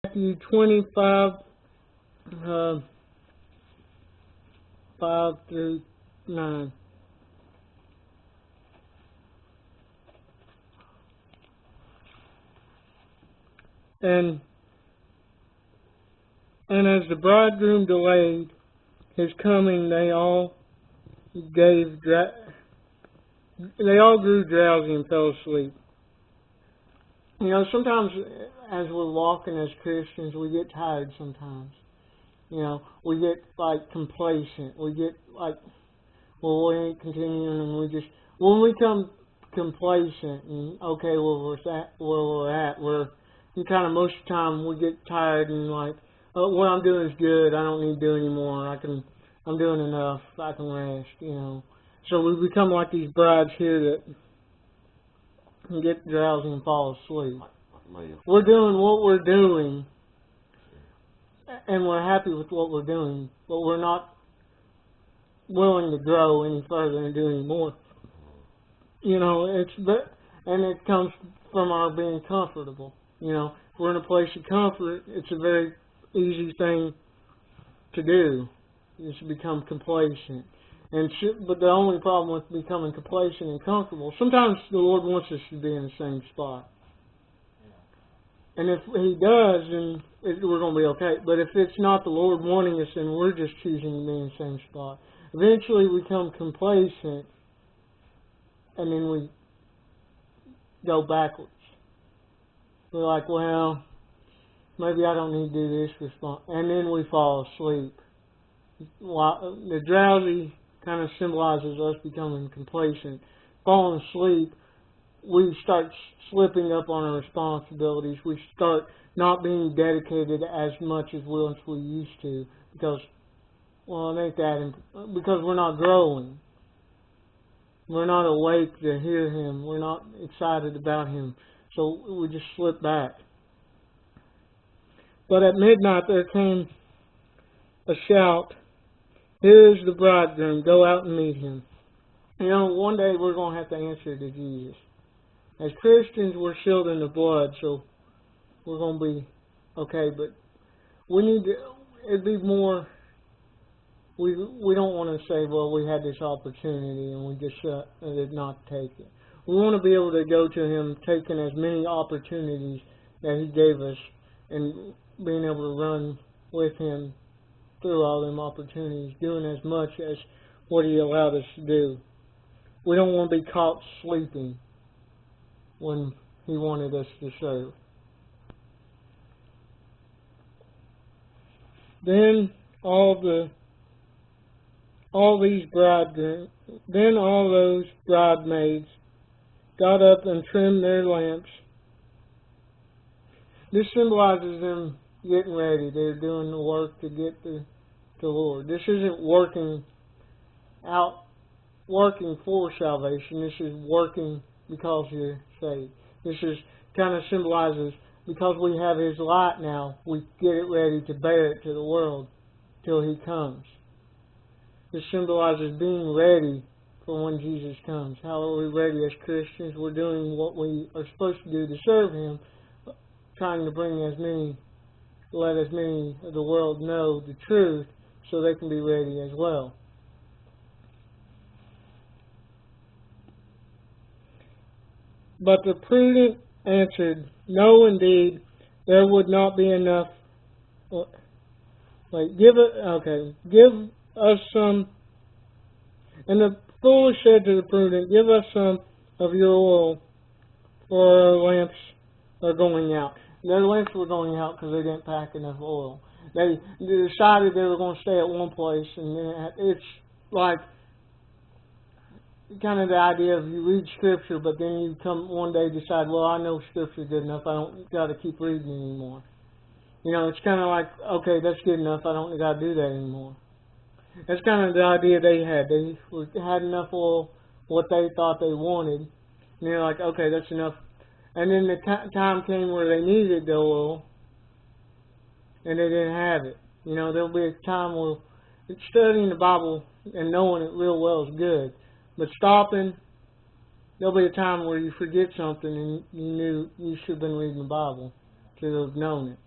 Matthew 25, 5 through 9. And as the bridegroom delayed his coming, they all grew drowsy and fell asleep. You know, sometimes as we're walking as Christians, we get tired sometimes. You know, we get like complacent. We get like, well, we ain't continuing, and when we become complacent and okay, where we're at, you kind of most of the time we get tired and like, oh, what I'm doing is good. I don't need to do anymore. I'm doing enough. I can rest. You know, so we become like these brides here that can get drowsy and fall asleep. We're doing what we're doing, and we're happy with what we're doing, but we're not willing to grow any further and do any more. You know, and it comes from our being comfortable. You know, if we're in a place of comfort, it's a very easy thing to do, is to become complacent. But the only problem with becoming complacent and comfortable, sometimes the Lord wants us to be in the same spot. And if He does, then we're going to be okay. But if it's not the Lord wanting us, then we're just choosing to be in the same spot. Eventually we become complacent, and then we go backwards. We're like, well, maybe I don't need to do this response. And then we fall asleep. The drowsy kind of symbolizes us becoming complacent. Falling asleep, we start slipping up on our responsibilities. We start not being dedicated as much as we used to because, well, it ain't that, because we're not growing. We're not awake to hear Him. We're not excited about Him. So we just slip back. But at midnight there came a shout, "Here is the bridegroom, go out and meet him." You know, one day we're going to have to answer to Jesus. As Christians, we're sealed in the blood, so we're going to be okay. But we need to, it'd be more, we don't want to say, well, we had this opportunity and we just did not take it. We want to be able to go to Him taking as many opportunities that He gave us and being able to run with Him through all them opportunities, doing as much as what He allowed us to do. We don't want to be caught sleeping when He wanted us to serve. Then all those bridesmaids got up and trimmed their lamps. This symbolizes them getting ready. They're doing the work to get the Lord. This isn't working for salvation. This is working because you're saved. This is kind of symbolizes, because we have His light now, we get it ready to bear it to the world till He comes. This symbolizes being ready for when Jesus comes. How are we ready as Christians? We're doing what we are supposed to do to serve Him, trying to let as many of the world know the truth so they can be ready as well. But the prudent answered, "No, indeed, there would not be enough. Give us some." And the foolish said to the prudent, "Give us some of your oil, for our lamps are going out." Their lamps were going out because they didn't pack enough oil. They decided they were going to stay at one place, and then it's like kind of the idea of you read Scripture, but then you come one day decide, well, I know Scripture good enough, I don't got to keep reading anymore. You know, it's kind of like, okay, that's good enough, I don't got to do that anymore. That's kind of the idea they had. They had enough oil, what they thought they wanted, and they're like, okay, that's enough. And then the time came where they needed the oil, and they didn't have it. You know, there'll be a time where studying the Bible and knowing it real well is good. But stopping, there'll be a time where you forget something and you knew you should have been reading the Bible to have known it.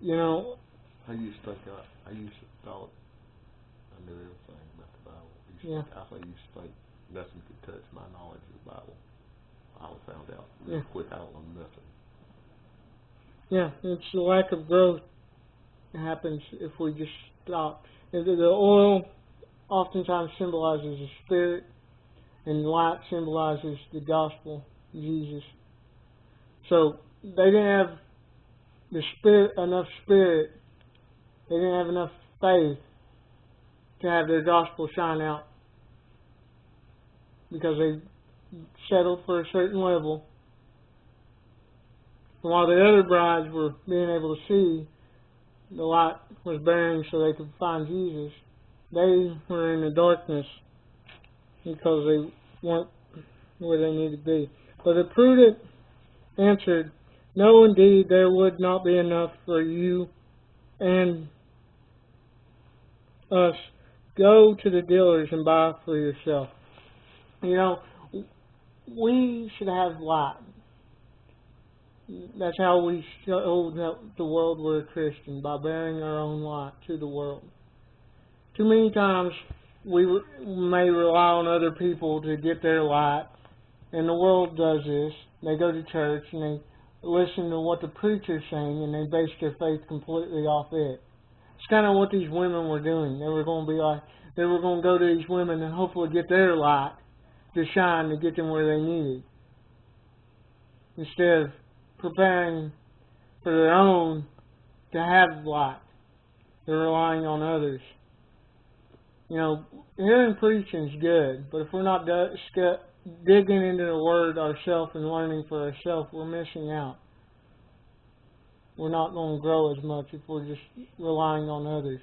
You know, I used to thought I knew everything about the Bible. I used to think nothing could touch my knowledge of the Bible. I found out real quick I don't know nothing. Yeah, it's the lack of growth that happens if we just stop. And the oil oftentimes symbolizes the Spirit, and light symbolizes the gospel, Jesus. So they didn't have enough spirit, they didn't have enough faith to have their gospel shine out, because they settled for a certain level. And while the other brides were being able to see, the light was burning so they could find Jesus, they were in the darkness because they weren't where they needed to be. But the prudent answered, "No, indeed, there would not be enough for you and us. Go to the dealers and buy for yourself." You know, we should have light. That's how we show the world we're a Christian, by bearing our own light to the world. Too many times we may rely on other people to get their light, and the world does this. They go to church and they listen to what the preacher's saying, and they base their faith completely off it. It's kind of what these women were doing. They were going to go to these women and hopefully get their light to shine to get them where they needed, instead of preparing for their own to have light. They're relying on others. You know, hearing preaching is good, but if we're not digging into the Word ourselves and learning for ourselves, we're missing out. We're not going to grow as much if we're just relying on others.